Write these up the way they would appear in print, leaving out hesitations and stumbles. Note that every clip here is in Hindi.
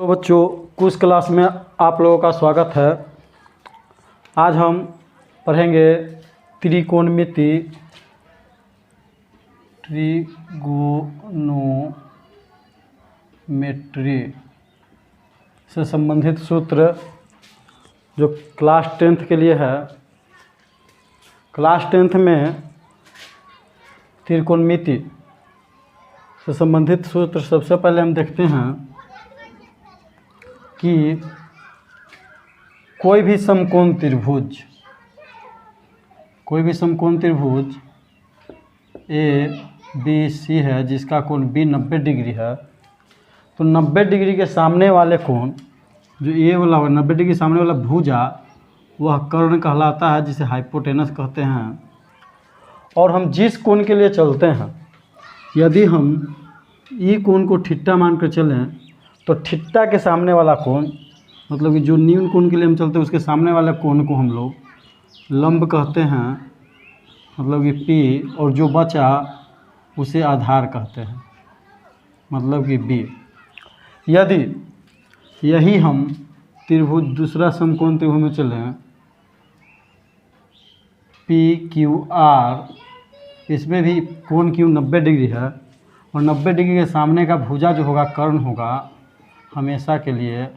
बच्चों, क्विज क्लास में आप लोगों का स्वागत है। आज हम पढ़ेंगे त्रिकोणमिति, ट्रिगोनोमेट्री से संबंधित सूत्र जो क्लास 10th के लिए है। क्लास 10th में त्रिकोणमिति से संबंधित सूत्र सबसे पहले हम देखते हैं कि कोई भी समकोण त्रिभुज ए बी सी है जिसका कोण बी 90 डिग्री है, तो 90 डिग्री के सामने वाले कोण जो ए वाला 90 डिग्री सामने वाला भुजा वह कर्ण कहलाता है, जिसे हाइपोटेनस कहते हैं। और हम जिस कोण के लिए चलते हैं, यदि हम ई कोण को थीटा मानकर चलें तो थीटा के सामने वाला कोण, मतलब कि जो न्यून कोण के लिए हम चलते हैं उसके सामने वाले कोण को हम लोग लंब कहते हैं, मतलब कि पी, और जो बचा उसे आधार कहते हैं, मतलब कि बी। यदि यही हम त्रिभुज दूसरा समकोण त्रिभुज में चलें पी क्यू आर, इसमें भी कोण क्यू 90 डिग्री है और 90 डिग्री के सामने का भुजा जो होगा कर्ण होगा हमेशा के लिए।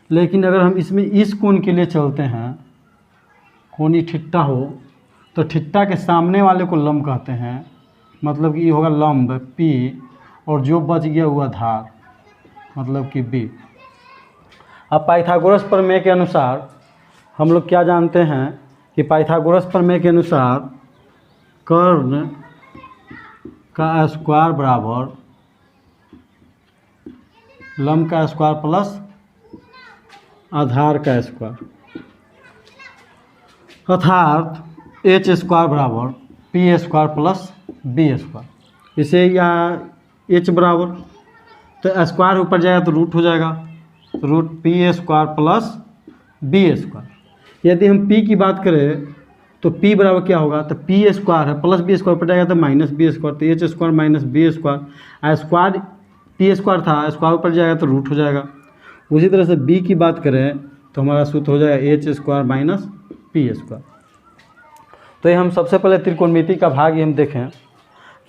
लेकिन अगर हम इसमें इस कोण के लिए चलते हैं, कोणी थीटा हो, तो थीटा के सामने वाले को लंब कहते हैं, मतलब कि ये होगा लंब पी और जो बच गया हुआ आधार, मतलब कि बी। अब पाइथागोरस प्रमेय के अनुसार हम लोग क्या जानते हैं कि पाइथागोरस प्रमेय के अनुसार कर्ण का स्क्वायर बराबर लंब का स्क्वायर प्लस आधार का स्क्वायर, अर्थात एच स्क्वायर बराबर p square plus b square. इसे या एच बराबर, तो स्क्वायर ऊपर जाएगा तो रूट हो जाएगा, root p square plus b square. यदि हम पी की बात करें तो पी बराबर क्या होगा, तो पी स्क्वायर है प्लस बी स्क्वायर पर जाएगा तो माइनस बी स्क्वायर, तो h square minus b square. Square p square था, स्क्वायर ऊपर जाएगा तो रूट हो जाएगा। उसी तरह से बी की बात करें तो हमारा सूत्र हो जाएगा H square minus P square. तो ये हम सबसे पहले त्रिकोणमिति का भाग ये हम देखें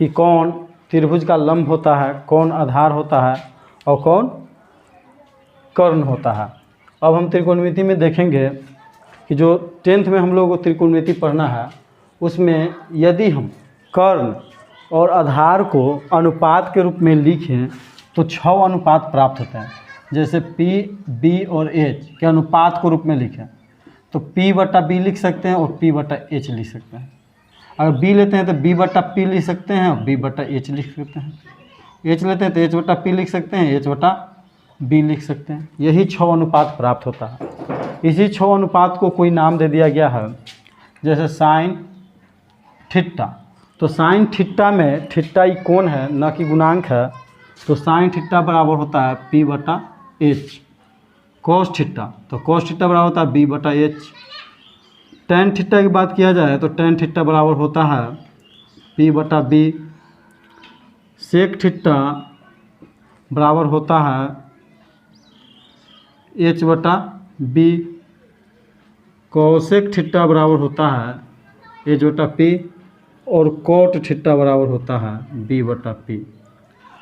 कि कौन त्रिभुज का लंब होता है, कौन आधार होता है और कौन कर्ण होता है। अब हम त्रिकोणमिति में देखेंगे कि जो 10th में हम लोगों को त्रिकोणमिति पढ़ना है, उसमें यदि हम कर्ण और आधार को अनुपात के रूप में लिखें तो 6 अनुपात प्राप्त होते हैं। जैसे P, B और H के अनुपात को रूप में लिखें तो P बटा B लिख सकते हैं और P बटा H लिख सकते हैं। अगर B लेते हैं तो B बटा P लिख सकते हैं और B बटा H लिख सकते हैं। H लेते हैं तो H बटा P लिख सकते हैं, H बटा B लिख सकते हैं। यही 6 अनुपात प्राप्त होता है। इसी 6 अनुपात को कोई नाम दे दिया गया है, जैसे साइन थीटा। तो साइन थीटा में थीटा ही कोण है, न कि गुणांक है, तो साइन थीटा बराबर होता है P बटा H। कॉस थीटा, तो कॉस थीटा बराबर होता है B बटा H। टेन थीटा की बात किया जाए तो टेन थीटा बराबर होता है P बटा B। सेक थीटा बराबर होता है H बटा B। कोसेक थीटा बराबर होता है H बटा P और कोट थीटा बराबर होता है B बटा P।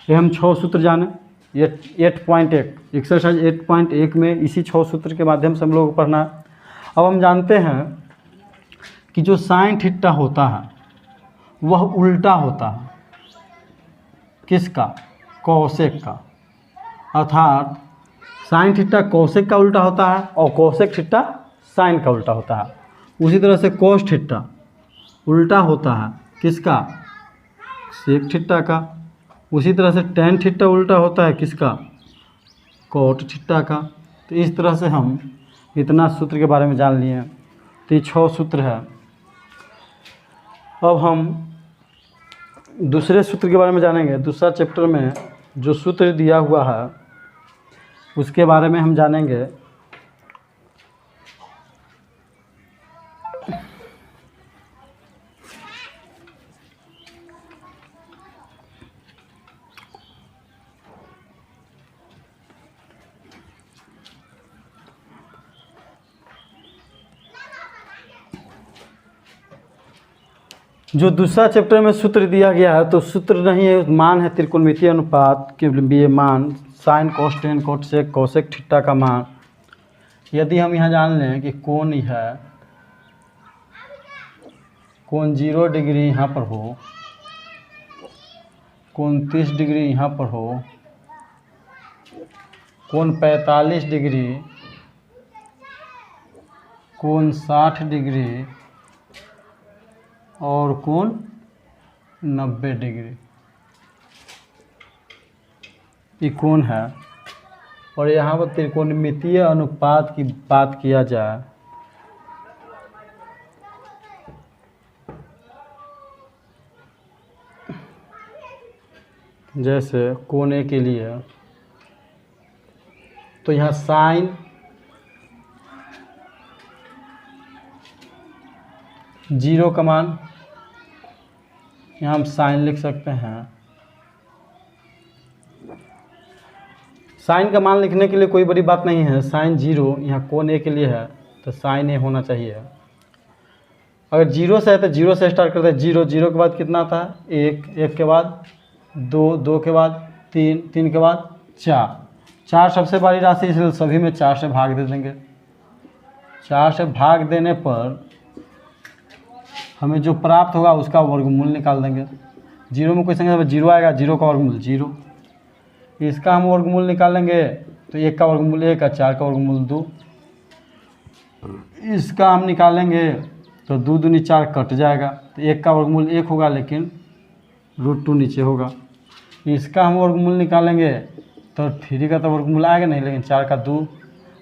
ये हम 6 सूत्र जाने। ये 8.1 एक्सरसाइज 8.1 में इसी 6 सूत्र के माध्यम से हम लोग को पढ़ना है। अब हम जानते हैं कि जो साइन थीटा होता है वह उल्टा होता है किसका, कोसेक का। अर्थात साइन थीटा कोसेक का उल्टा होता है और कोसेक थीटा साइन का उल्टा होता है। उसी तरह से कोस थीटा उल्टा होता है किसका, सेक थीटा का। उसी तरह से टेन थीटा उल्टा होता है किसका, कोट थीटा का। तो इस तरह से हम इतना सूत्र के बारे में जान लिए। तो ये 6 सूत्र है। अब हम दूसरे सूत्र के बारे में जानेंगे। दूसरा चैप्टर में जो सूत्र दिया हुआ है उसके बारे में हम जानेंगे। जो दूसरा चैप्टर में सूत्र दिया गया है तो सूत्र नहीं है, मान है त्रिकोणमितीय अनुपात के लिए मान sine cos ten cosec cosec theta का मान। यदि हम यहाँ जान लें कि कोण है, कोण 0 डिग्री यहाँ पर हो, कोण 30 डिग्री यहाँ पर हो, कोण 45 डिग्री, कोण 60 डिग्री और कोण 90 डिग्री, ये कोण है। और यहाँ पर त्रिकोणमितीय अनुपात की बात किया जाए जैसे कोण ए के लिए, तो यहाँ साइन 0 का मान, यहाँ हम साइन लिख सकते हैं। साइन का मान लिखने के लिए कोई बड़ी बात नहीं है, साइन 0 यहाँ कोण ए के लिए है तो साइन ए होना चाहिए। अगर 0 से है तो 0 से स्टार्ट करते हैं, 0 0 के बाद कितना आता है 1, 1 के बाद 2, 2 के बाद 3, 3 के बाद 4, 4 सबसे बड़ी राशि इसलिए सभी में 4 से भाग दे देंगे। 4 से भाग देने पर हमें जो प्राप्त होगा उसका वर्गमूल निकाल देंगे। 0 में कोई संख्या 0 आएगा, 0 का वर्गमूल 0, इसका हम वर्गमूल निकालेंगे तो 1 का वर्गमूल 1 का, 4 का वर्गमूल 2, इसका हम निकालेंगे तो 2 दूनी 4 कट जाएगा, तो 1 का वर्गमूल 1 होगा लेकिन √2 नीचे होगा। इसका हम वर्गमूल निकालेंगे तो 3 का तो वर्गमूल आएगा नहीं, लेकिन 4 का 2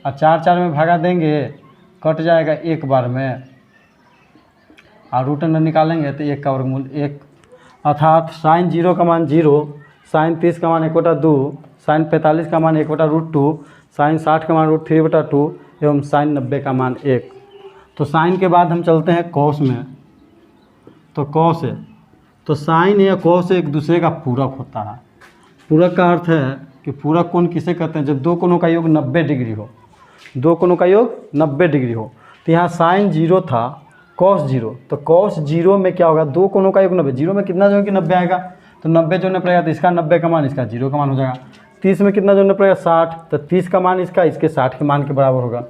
और 4 4 में भागा देंगे कट जाएगा एक बार में, और रूट अंडर निकालेंगे तो 1 का वर्गमूल 1, अर्थात साइन 0 का मान 0, साइन 30 का मान 1/2, साइन 45 का मान 1/√2, साइन 60 का मान √3/2 एवं साइन 90 का मान 1। तो साइन के बाद हम चलते हैं कॉस में। तो कॉस है, तो साइन या कॉस एक दूसरे का पूरक होता है। पूरक का अर्थ है कि पूरक कोण किसे कहते हैं, जब दो कोणों का योग 90 डिग्री हो, दो कोणों का योग 90 डिग्री हो। तो यहाँ साइन 0 था, कॉस 0, तो कॉस 0 में क्या होगा, दो कोणों का योग 90, 0 में कितना जोड़ेंगे 90 आएगा, तो 90 जोड़ने पड़ेगा तो इसका 90 का मान इसका 0 का मान हो जाएगा। 30 में कितना जोड़ना पड़ेगा 60, तो 30 का मान इसका इसके 60 के मान के बराबर होगा,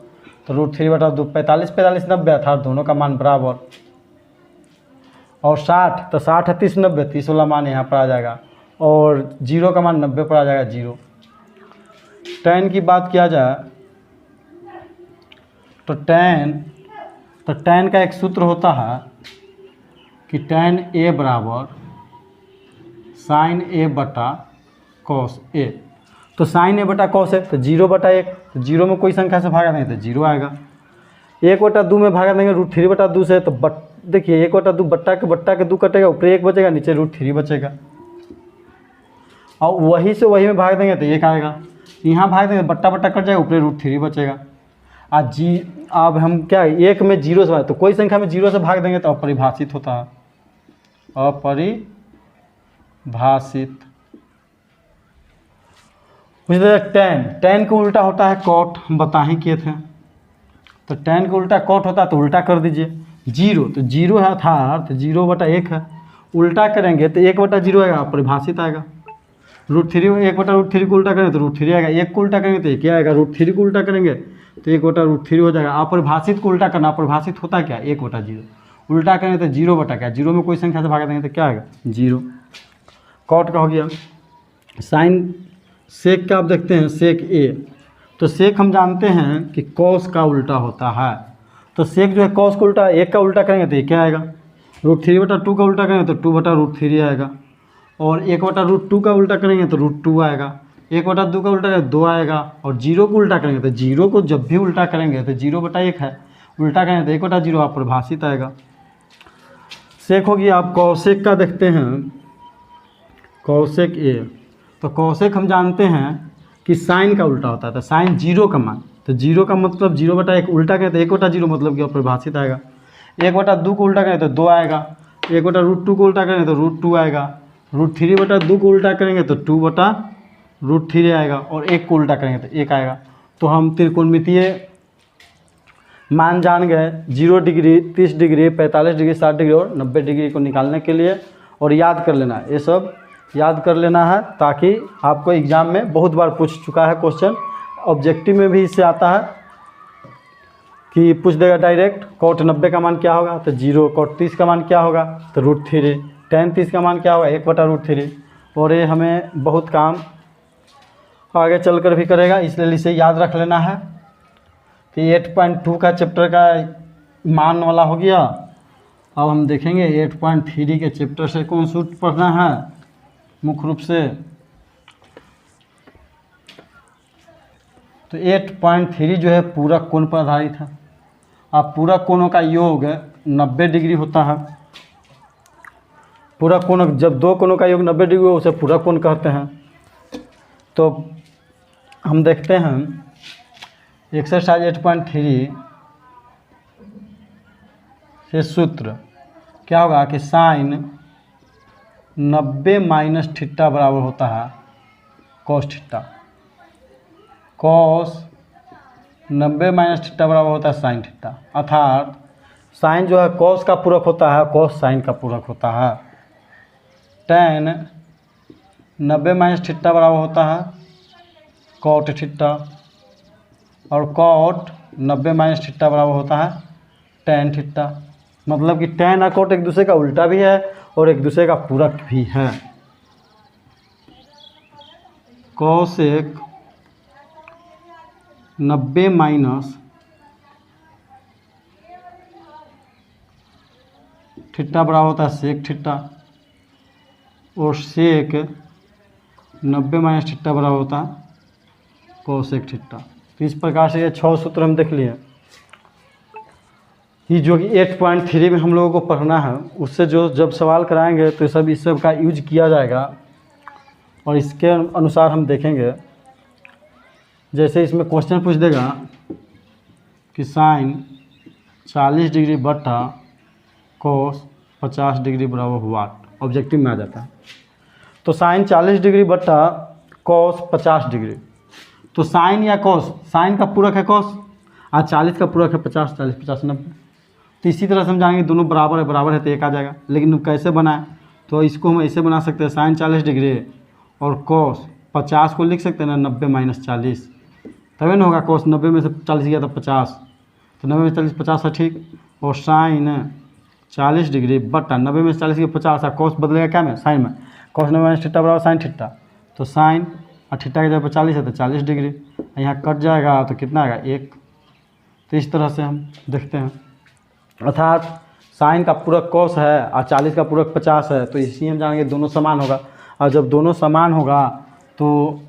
तो √3/2, 45 45 90 अर्थात दोनों का मान बराबर। और 60, तो 60 है 30 90, 30 वाला मान यहाँ पर आ जाएगा, और 0 का मान 90 पर आ जाएगा 0। tan की बात किया जाए तो tan का एक सूत्र होता है कि tan A बराबर साइन A बटा कॉस A। तो साइन A बटा कॉस A तो 0/1, तो 0 में कोई संख्या से भागा देंगे तो 0 आएगा। 1/2 में भागा देंगे √3/2 से, तो देखिए 1/2 बट्टा के 2 कटेगा, ऊपर 1 बचेगा, नीचे √3 बचेगा, और वही से वही में भाग देंगे तो 1 आएगा। यहाँ भाग देंगे बट्टा कट जाएगा, ऊपर √3 बचेगा। अब हम क्या 1 में 0 से भाग, तो कोई संख्या में 0 से भाग देंगे तो अपरिभाषित होता है, अपरिभाषित। tan का उल्टा होता है कॉट, हम बता ही किए थे। तो tan का उल्टा कॉट होता है, तो उल्टा कर दीजिए। 0 तो 0 है अर्थात 0/1 है, उल्टा करेंगे तो 1/0 आएगा, अपरिभाषित आएगा। √3 1/√3 को उल्टा करेंगे तो √3 आएगा, 1 को उल्टा करेंगे तो 1 आएगा, √3 को उल्टा करेंगे तो 1/√3 हो जाएगा। अपरिभाषित को उल्टा करना, अपरिभाषित होता क्या 1/0, उल्टा करेंगे तो 0/0 में कोई संख्या से भागा देंगे तो क्या आएगा 0। कॉट का हो गया। साइन सेक का आप देखते हैं सेक A, तो सेक हम जानते हैं कि कॉस का उल्टा होता है, तो सेक जो है कॉस को उल्टा 1 का उल्टा करेंगे तो 1 क्या आएगा, √3/2 का उल्टा करेंगे तो 2/√3 आएगा, और 1/√2 का उल्टा करेंगे तो √2 आएगा, 1/2 का उल्टा करेंगे 2 आएगा, और 0 को उल्टा करेंगे तो 0 को जब भी उल्टा करेंगे तो 0/1 है, उल्टा करेंगे तो 1/0 अपरिभाषित आएगा। सेक होगी। आप कॉसेक का देखते हैं, कॉसेक A, तो कॉसेक हम जानते हैं कि साइन का उल्टा होता है, तो साइन 0 का मान, तो 0 का मतलब 0/1, उल्टा करें तो 1/0 मतलब कि अपरिभाषित आएगा। 1/2 को उल्टा करें तो 2 आएगा, 1/√2 को उल्टा करेंगे तो √2 आएगा, √3/2 को उल्टा करेंगे तो 2/√3 आएगा, और 1 को उल्टा करेंगे तो 1 आएगा। तो हम त्रिकोणमितीय मान जान गए 0 डिग्री, 30 डिग्री, 45 डिग्री, 60 डिग्री और 90 डिग्री को निकालने के लिए, और याद कर लेना है, ये सब याद कर लेना है ताकि आपको एग्ज़ाम में बहुत बार पूछ चुका है क्वेश्चन, ऑब्जेक्टिव में भी इससे आता है कि पूछ देगा डायरेक्ट कॉट 90 का मान क्या होगा, तो 0, कॉट 30 का मान क्या होगा, तो √3, tan 30 का मान क्या होगा, 1/√3, और ये हमें बहुत काम आगे चलकर भी करेगा, इसलिए इसे याद रख लेना है। तो 8.2 का चैप्टर का मान वाला हो गया। अब हम देखेंगे 8.3 के चैप्टर से कौन सूत्र पढ़ना है मुख्य रूप से। तो 8.3 जो है पूरक कोण पर आधारित है। अब पूरक कोणों का योग 90 डिग्री होता है। पूरक कोण, जब दो कोणों का योग 90 डिग्री हो उसे पूरक कोण कहते हैं। तो हम देखते हैं एक्सरसाइज 8.3 से सूत्र क्या होगा कि साइन 90 माइनस थीटा बराबर होता है cos theta. Cos 90 minus theta बराबर होता है साइन थीटा, अर्थात साइन जो है कॉस का पूरक होता है, कॉस साइन का पूरक होता है। tan 90 माइनस थीटा बराबर होता है कॉट थीटा, और कॉट 90 माइनस थीटा बराबर होता है tan थीटा। मतलब कि tan और कॉट एक दूसरे का उल्टा भी है और एक दूसरे का पूरक भी है। कोसेक 90 माइनस थीटा बराबर होता है सेक थीटा, और सेक 90 माइनस थीटा बराबर होता है कोसेक थीटा। तो इस प्रकार से ये 6 सूत्र हम देख लिए। ये जो कि 8.3 में हम लोगों को पढ़ना है, उससे जो जब सवाल कराएंगे तो सब इस सब का यूज किया जाएगा, और इसके अनुसार हम देखेंगे। जैसे इसमें क्वेश्चन पूछ देगा कि साइन 40 डिग्री बटा कोस 50 डिग्री बराबर हुआ, ऑब्जेक्टिव में आ जाता है। तो साइन 40 डिग्री बटा कोस 50 डिग्री, तो साइन या कोस, साइन का पूरक है कोस और 40 का पूरक है 50, 40 50 90। तो इसी तरह से हम जानेंगे दोनों बराबर है तो एक आ जाएगा। लेकिन कैसे बनाएं, तो इसको हम ऐसे बना सकते हैं, साइन 40 डिग्री और कोस 50 को लिख सकते हैं ना 90 माइनस 40, तभी ना होगा। कोस 90 में से 40 गया तो 50, तो 90 में 40 50 है, ठीक। और साइन 40 डिग्री बटा 90 में से 40 के 50 है, कोस बदलेगा क्या में, साइन में। कोस 90 माइनस थीटा बराबर साइन थीटा, तो साइन और थीटा की जगह 40 है तो 40 डिग्री, यहाँ कट जाएगा तो कितना आएगा 1। तो इस तरह से हम देखते हैं, अर्थात साइन का पूरक कोस है और 40 का पूरक 50 है, तो इसी हम जानेंगे दोनों समान होगा। और जब दोनों समान होगा तो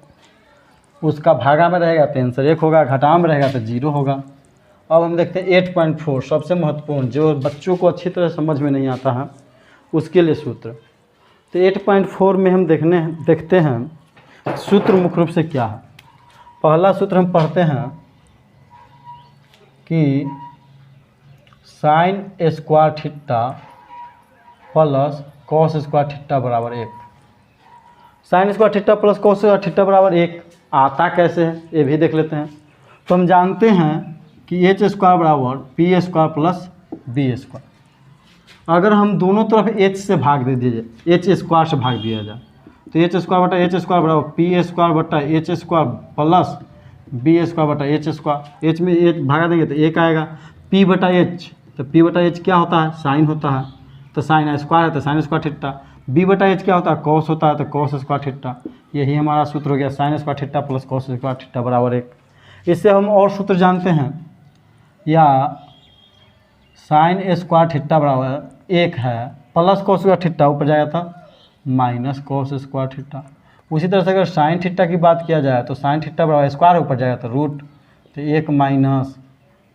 उसका भागा में रहेगा तो आंसर 1 होगा, घटा में रहेगा तो 0 होगा। अब हम देखते हैं 8.4, सबसे महत्वपूर्ण, जो बच्चों को अच्छी तरह समझ में नहीं आता है उसके लिए सूत्र। तो 8.4 में हम देखते हैं सूत्र मुख्य रूप से क्या है। पहला सूत्र हम पढ़ते हैं कि sine square theta plus cos square theta बराबर 1। Sine square theta plus cos square theta बराबर 1 आता कैसे है ये भी देख लेते हैं। तो हम जानते हैं कि एच स्क्वायर बराबर p square plus b square. अगर हम दोनों तरफ एच से भाग दे दीजिए, एच स्क्वायर से भाग दिया जाए, तो एच स्क्वायर बटा एच स्क्वायर बराबर पी स्क्वायर बटा h square plus b square बटा एच स्क्वायर। एच में एच भागा देंगे तो 1 आएगा, पी बटा एच, तो पी बटा एच क्या होता है, साइन होता है, तो साइन स्क्वायर है तो साइन स्क्वायर थीटा। बी बटा एच क्या होता है, कॉस होता है, तो कॉस स्क्वायर थीटा। यही हमारा सूत्र हो गया, sine square theta plus cos square theta बराबर 1। इससे हम और सूत्र जानते हैं, या साइन स्क्वायर थीटा बराबर 1 है प्लस कॉस स्क्वायर थीटा, ऊपर जाएगा था माइनस कॉस स्क्वायर थीटा। उसी तरह से अगर साइन थीटा की बात किया जाए तो साइन थीटा बराबर स्क्वायर ऊपर जाएगा तो रूट, तो 1 माइनस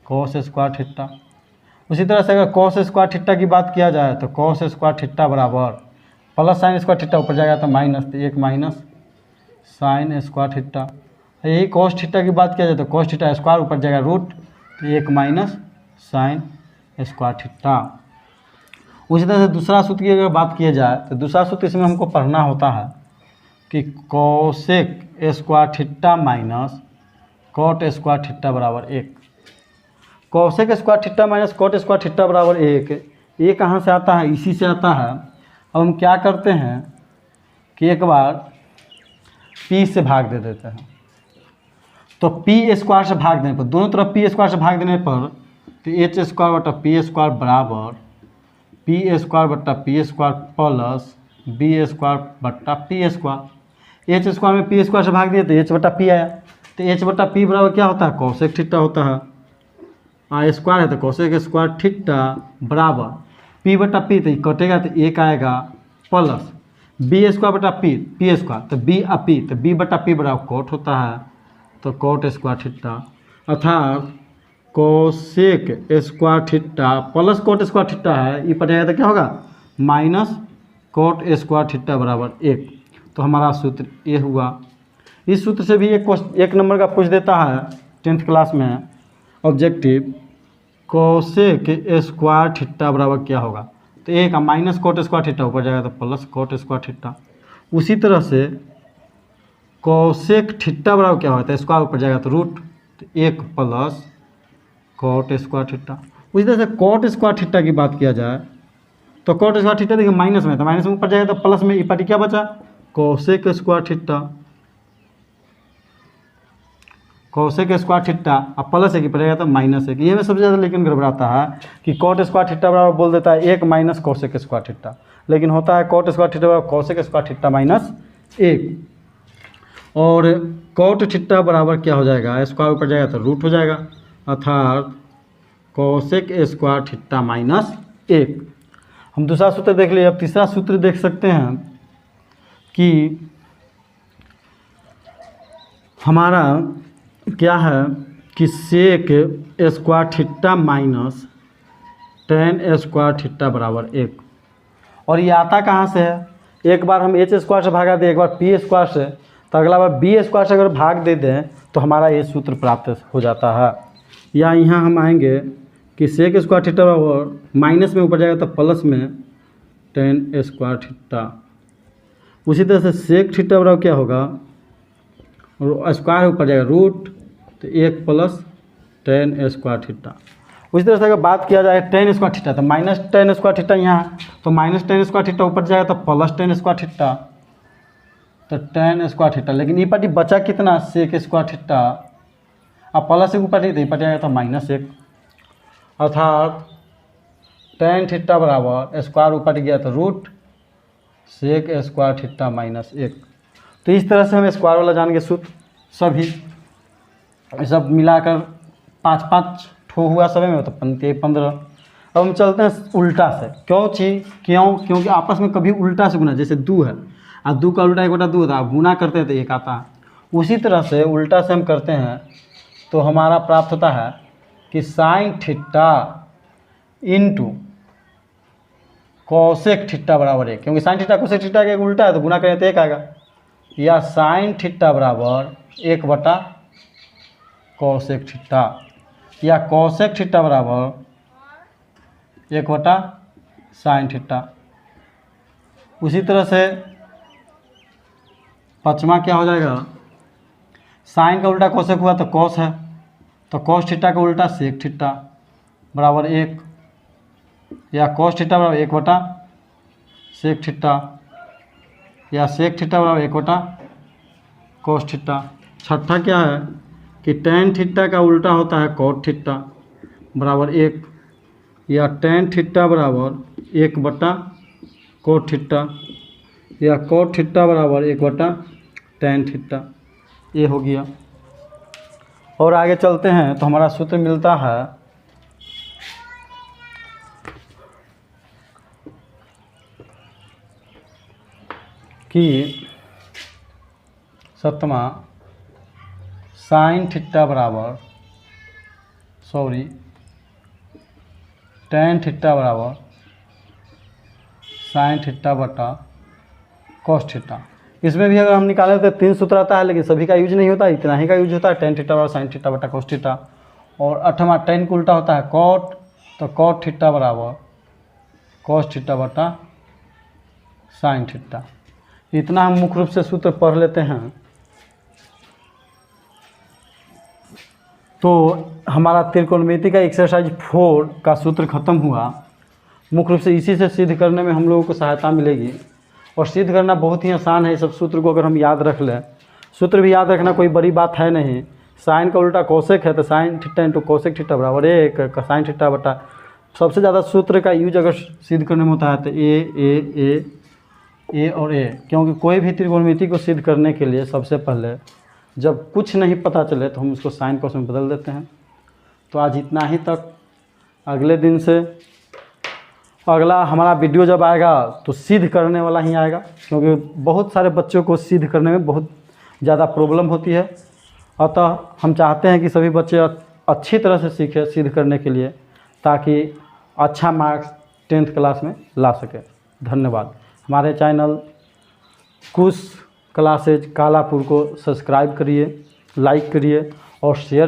कॉस स्क्वायर थीटा। उसी तरह से अगर कॉस स्क्वायर थीटा की बात किया जाए तो कॉस स्क्वायर थीटा बराबर प्लस साइन स्क्वायर थीटा, ऊपर जाएगा तो माइनस, तो 1 माइनस साइन स्क्वायर थीटा। यही कॉस थीटा की बात किया जाए तो कॉस थीटा स्क्वायर, ऊपर जाएगा रूट, तो 1 माइनस साइन स्क्वायर थीटा। उसी तरह से दूसरा सूत्र की अगर बात किया जाए तो दूसरा सूत्र इसमें हमको पढ़ना होता है कि cosec square theta minus cot square theta बराबर 1। Cosec square theta minus cot square theta बराबर 1। ये कहाँ से आता है? इसी से आता है। अब हम क्या करते हैं कि एक बार p से भाग दे देते हैं। तो p स्क्वायर से भाग देने पर, दोनों तरफ p स्क्वायर से भाग देने पर, तो h स्क्वायर बटा p स्क्वायर बराबर p स्क्वायर बटा p square plus b square बटा p स्क्वायर। h स्क्वायर में p स्क्वायर से भाग दिए तो h बटा p आया। तो h बटा p बराबर क्या होता है? कॉसेक थीटा होता है। स्क्वायर है तो कॉसेक स्क्वायर थीटा बराबर p बटा p, तो कटेगा तो 1 आएगा, प्लस b स्क्वायर बटा p स्क्वायर, तो b आ p, तो b बटा p बराबर कॉट होता है, तो कॉट स्क्वायर थीटा, अर्थात cosec square theta plus cot square theta है, ये पड़ जाएगा तो क्या होगा? माइनस कॉट स्क्वायर थीटा बराबर 1। तो हमारा सूत्र ये हुआ। इस सूत्र से भी एक नंबर का पूछ देता है 10th क्लास में ऑब्जेक्टिव, कॉसेक स्क्वायर थीटा बराबर क्या होगा? तो एक का माइनस कॉट स्क्वायर थीटा ऊपर जाएगा तो प्लस कॉट स्क्वायर थीटा। उसी तरह से कॉसेक थीटा बराबर क्या होता है? स्क्वायर ऊपर जाएगा तो रूट, तो 1 प्लस कॉट स्क्वायर थीटा। उसी तरह से कॉट स्क्वायर थीटा की बात किया जाए तो कॉट स्क्वायर थीटा देखिए माइनस में, तो माइनस में ऊपर जाएगा तो प्लस में, इपाटी क्या बचा? Cosec square theta. Cosec square theta अब प्लस 1 पड़ेगा तो माइनस 1। ये में सबसे ज़्यादा लेकिन गड़बड़ाता है कि कॉट स्क्वायर थीटा बराबर बोल देता है 1 माइनस कॉसेक स्क्वायर थीटा, लेकिन होता है कॉट स्क्वायर थीटा बराबर कॉसेक स्क्वायर थीटा माइनस 1। और कॉट थीटा बराबर क्या हो जाएगा? स्क्वायर ऊपर जाएगा तो रूट हो जाएगा, अर्थात कॉसेक स्क्वायर थीटा माइनस 1। हम दूसरा सूत्र देख लिए। अब तीसरा सूत्र देख सकते हैं कि हमारा क्या है कि sec square theta minus tan square theta बराबर 1। और ये आता कहाँ से है? एक बार हम h स्क्वायर से भागा दें, एक बार p स्क्वायर से, तो अगला बार b स्क्वायर से अगर भाग दे दें तो हमारा ये सूत्र प्राप्त हो जाता है। या यहाँ हम आएंगे कि सेक स्क्वायर थीटा बराबर माइनस में ऊपर जाएगा तो प्लस में टेन स्क्वायर थीटा। उसी तरह से सेक थीटा बराबर क्या होगा? और स्क्वायर ऊपर जाएगा रूट, तो 1 प्लस टेन स्क्वायर थीटा। उसी तरह से अगर बात किया जाए टेन स्क्वायर थीटा, तो माइनस टेन स्क्वायर थीटा यहाँ, तो माइनस टेन स्क्वायर थीटा ऊपर जाएगा तो प्लस टेन स्क्वायर थीटा, तो टेन स्क्वायर थीटा। लेकिन ये पार्टी बचा कितना? Sec square theta. अब प्लस 1 ऊपर ये पार्टी आएगा तो माइनस 1, अर्थात टेन थीटा बराबर स्क्वायर ऊपर गया तो root sec square theta minus 1। तो इस तरह से हम स्क्वायर वाला जान के सूत्र सभी सब मिलाकर 5-5 ठो हुआ सभी में, तो 15। अब हम चलते हैं उल्टा से। क्योंकि आपस में कभी उल्टा से गुना, जैसे 2 है और 2 का उल्टा 1 बटा 2 होता है, गुना करते हैं तो 1 आता है। उसी तरह से उल्टा से हम करते हैं तो हमारा प्राप्त होता है कि sine theta into cosec theta बराबर 1। क्योंकि साइन थीटा कॉसेक थीटा का एक उल्टा है तो गुना करें तो 1 आएगा। या साइन थीटा बराबर 1 बटा कॉसेक थीटा, या कॉसेक थीटा बराबर 1 बटा साइन थीटा। उसी तरह से पाँचवा क्या हो जाएगा? साइन का उल्टा कॉसेक हुआ तो कॉस है, तो कॉस थीटा का उल्टा सेक थीटा बराबर 1, या कॉस थीटा बराबर 1 बटा सेक थीटा, या सेक थीटा बराबर 1 बटा कॉस थीटा। छठा क्या है कि टेन थीटा का उल्टा होता है कॉट थीटा बराबर 1, या टेन थीटा बराबर 1 बटा कोट थीटा, या कोट थीटा बराबर 1 बटा टेन थीटा। ये हो गया। और आगे चलते हैं तो हमारा सूत्र मिलता है कि सप्तमा साइन थीटा बराबर टेन थीटा बराबर साइन थीटा बटा कॉस थीटा। इसमें भी अगर हम निकालें तो 3 सूत्र आता है, लेकिन सभी का यूज नहीं होता, इतना ही का यूज होता है, टेन थीटा बराबर साइन थीटा बटा कॉस थीटा। और 8वां टेन को उल्टा होता है कॉट, तो कॉट थीटा बराबर कॉस थीटा बटा साइन थीटा। इतना हम मुख्य रूप से सूत्र पढ़ लेते हैं। तो हमारा त्रिकोणमिति का एक्सरसाइज 4 का सूत्र ख़त्म हुआ। मुख्य रूप से इसी से सिद्ध करने में हम लोगों को सहायता मिलेगी और सिद्ध करना बहुत ही आसान है। इस सब सूत्र को अगर हम याद रख लें, सूत्र भी याद रखना कोई बड़ी बात है नहीं। साइन का उल्टा कोसेक है तो sine theta into cosec theta बराबर 1 साइन थीटा बटा, सबसे ज़्यादा सूत्र का यूज अगर सिद्ध करने में होता है तो ए और ए, क्योंकि कोई भी त्रिकोणमिति को सिद्ध करने के लिए सबसे पहले जब कुछ नहीं पता चले तो हम उसको साइन कोस में बदल देते हैं। तो आज इतना ही तक। अगले दिन से अगला हमारा वीडियो जब आएगा तो सिद्ध करने वाला ही आएगा, क्योंकि बहुत सारे बच्चों को सिद्ध करने में बहुत ज़्यादा प्रॉब्लम होती है। अतः हम चाहते हैं कि सभी बच्चे अच्छी तरह से सीखें सिद्ध करने के लिए, ताकि अच्छा मार्क्स 10th क्लास में ला सके। धन्यवाद। हमारे चैनल कुश क्लासेज कालापुर को सब्सक्राइब करिए, लाइक करिए और शेयर